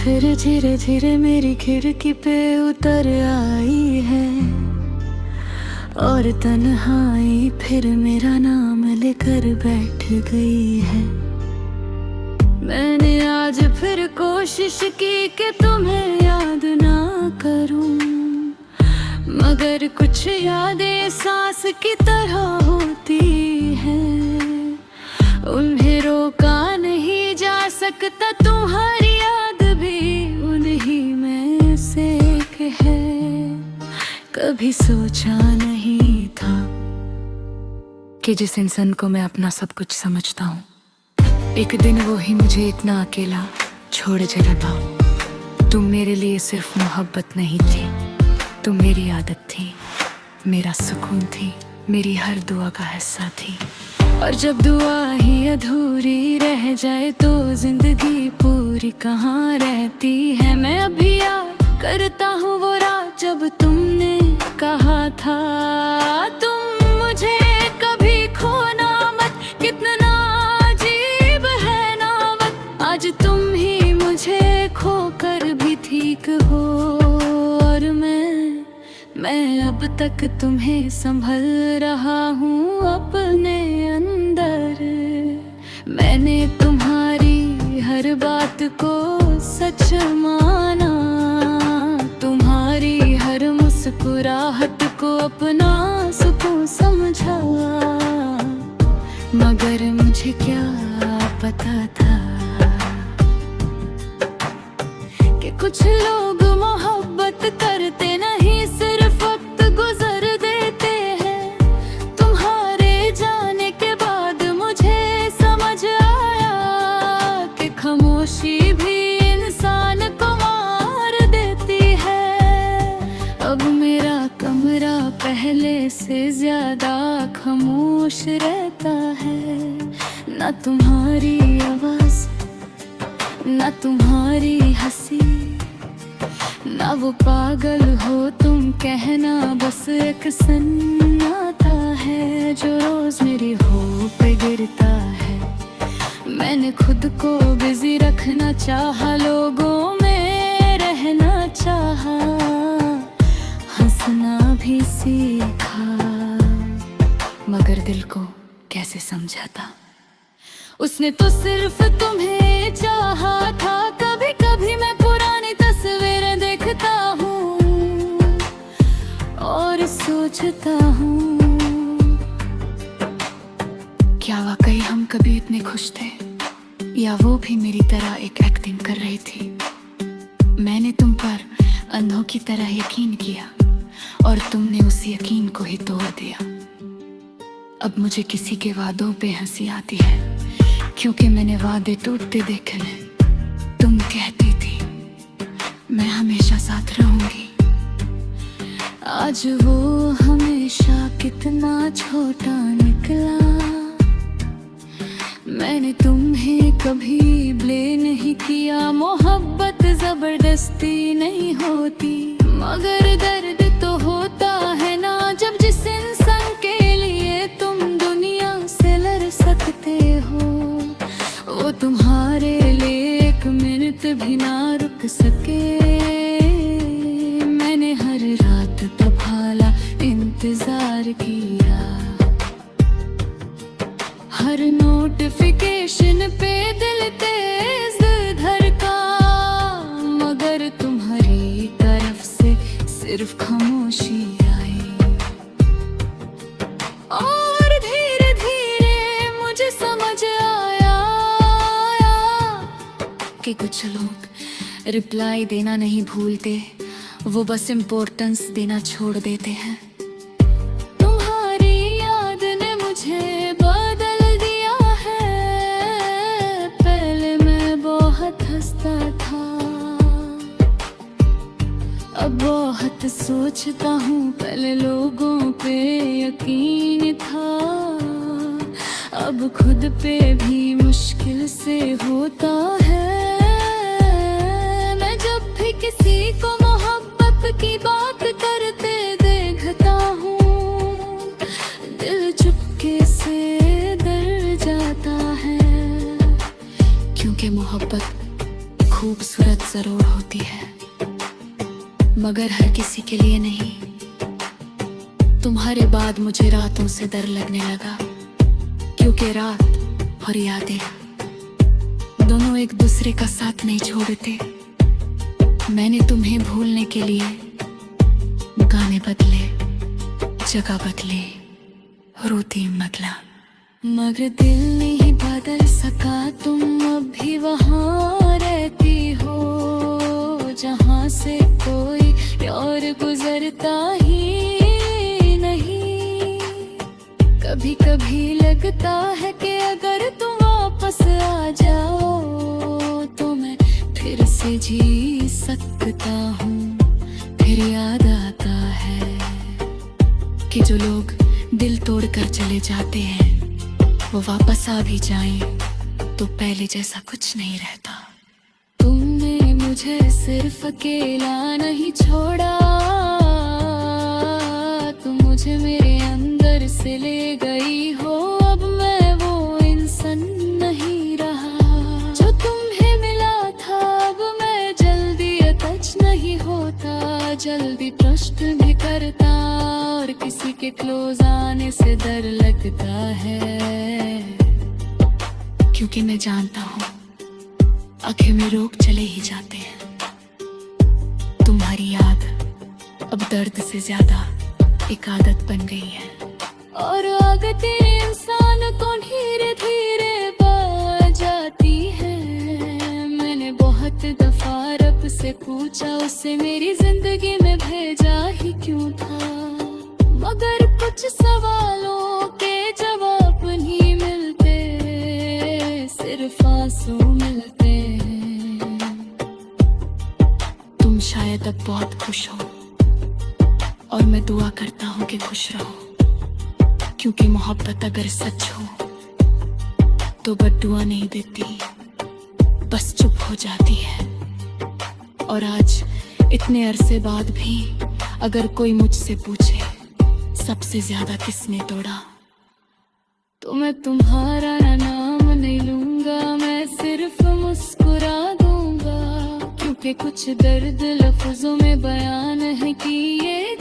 फिर धीरे धीरे मेरी खिड़की पे उतर आई है, और तन्हाई फिर मेरा नाम लेकर बैठ गई है। मैंने आज फिर कोशिश की कि तुम्हें याद ना करूं, मगर कुछ यादें सांस की तरह होती हैं, उन्हें रोका नहीं जा सकता। तुम्हारी याद भी उन्हीं में से एक है। कभी सोचा नहीं था कि जिस इंसान को मैं अपना सब कुछ समझता हूँ, एक दिन वो ही मुझे इतना अकेला छोड़ चला था। तुम मेरे लिए सिर्फ मोहब्बत नहीं थी, तुम मेरी आदत थी, मेरा सुकून थी, मेरी हर दुआ का हिस्सा थी। और जब दुआ ही अधूरी रह जाए तो जिंदगी पूरी कहाँ रहती है। मैं अभी याद करता हूँ वो रात जब तुमने कहा था, तुम मुझे कभी खोना मत, कितना अजीब है ना वक्त। आज तुम ही मुझे खोकर भी ठीक हो, और मैं अब तक तुम्हें संभल रहा हूँ अपने अंदर। मैंने तुम्हारी हर बात को सच माना, तुम्हारी हर मुस्कुराहट को अपना सुकून समझा, मगर मुझे क्या पता था कि कुछ लोग मोहब्बत करते नहीं, सिर्फ वक्त गुजर देते हैं। तुम्हारे जाने के बाद मुझे समझ आया कि खामोशी भी इंसान को मार देती है। अब मेरा कमरा पहले से ज्यादा खामोश रहता है, ना तुम्हारी आवाज, ना तुम्हारी हंसी, ना वो पागल हो तुम कहना, बस एक सन्नाटा है जो रोज मेरी होप पे गिरता है। मैंने खुद को बिजी रखना चाहा, लोगों में रहना चाहा, हंसना भी सीखा, मगर दिल को कैसे समझाता। उसने तो सिर्फ तुम्हें चाहा था। कभी कभी मैं पुरानी तस्वीरें देखता हूँ और सोचता हूँ, क्या वाकई हम कभी इतने खुश थे, या वो भी मेरी तरह एक एक्टिंग कर रही थी। मैंने तुम पर अंधों की तरह यकीन किया, और तुमने उस यकीन को ही तोड़ दिया। अब मुझे किसी के वादों पे हंसी आती है, क्योंकि मैंने वादे टूटते देखे हैं। तुम कहती थी मैं हमेशा साथ रहूंगी, आज वो हमेशा कितना छोटा निकला। मैंने तुम्हें कभी ब्लेम नहीं किया, मोहब्बत जबरदस्ती नहीं होती, मगर दर्द तो होता है ना, जब जिस इंसान के लिए तुम दुनिया से लड़ सकते हो, वो तुम्हारे लिए एक मिनट भी ना रुक सके। मैंने हर रात तभाला इंतजार किया, हर नोटिफिकेशन पे दिल तेज धड़का, मगर तुम्हारी तरफ से सिर्फ खामोशी आई। और धीरे धीरे मुझे समझ आया कि कुछ लोग रिप्लाई देना नहीं भूलते, वो बस इम्पोर्टेंस देना छोड़ देते हैं। तुम्हारी याद ने मुझे बदल दिया है, पहले मैं बहुत हंसता था, अब बहुत सोचता हूँ। पहले लोगों पे यकीन था, अब खुद पे भी मुश्किल से होता है। मैं जब भी किसी को मोहब्बत की बात करते देखता हूँ, दिल चुपके से डर जाता है, क्योंकि मोहब्बत खूबसूरत जरूर मगर हर किसी के लिए नहीं। तुम्हारे बाद मुझे रातों से डर लगने लगा, क्योंकि रात और यादें दोनों एक दूसरे का साथ नहीं छोड़ते। मैंने तुम्हें भूलने के लिए गाने बदले, जगह बदले, रोती मतला, मगर दिल नहीं बदल सका। तुम अब भी वहाँ रहती हो जहाँ से कोई और गुजरता ही नहीं। कभी कभी लगता है कि अगर तुम वापस आ जाओ तो मैं फिर से जी सकता हूँ। फिर याद आता है कि जो लोग दिल तोड़ कर चले जाते हैं वो वापस आ भी जाएं तो पहले जैसा कुछ नहीं रहता। तुमने मुझे सिर्फ अकेला नहीं छोड़ा, तुम मुझे मेरे अंदर से ले गई हो। अब मैं वो इंसान नहीं रहा जो तुम्हें मिला था। अब मैं जल्दी अटैच नहीं होता, जल्दी ट्रस्ट भी करता, और किसी के क्लोज आने से डर लगता है, क्योंकि मैं जानता हूँ आंखें में रोग चले ही जाते हैं। तुम्हारी याद अब दर्द से ज्यादा एक आदत बन गई है, और आगे तेरे इंसान को धीरे धीरे पा जाती है। मैंने बहुत दफा रब से पूछा, उसे मेरी जिंदगी में भेजा ही क्यों था, मगर कुछ सवालों के जवाब नहीं मिलते, सिर्फ आंसू मिलते हैं। तुम शायद अब बहुत खुश हो, और मैं दुआ करता हूँ कि खुश रहो, क्योंकि मोहब्बत अगर सच हो तो बद्दुआ नहीं देती, बस चुप हो जाती है। और आज इतने अरसे बाद भी अगर कोई मुझसे पूछे सबसे ज्यादा किसने तोड़ा, तो मैं तुम्हारा नाम नहीं लूंगा, मैं सिर्फ मुस्कुरा दूंगा, क्योंकि कुछ दर्द लफ्जों में बयान है कि ये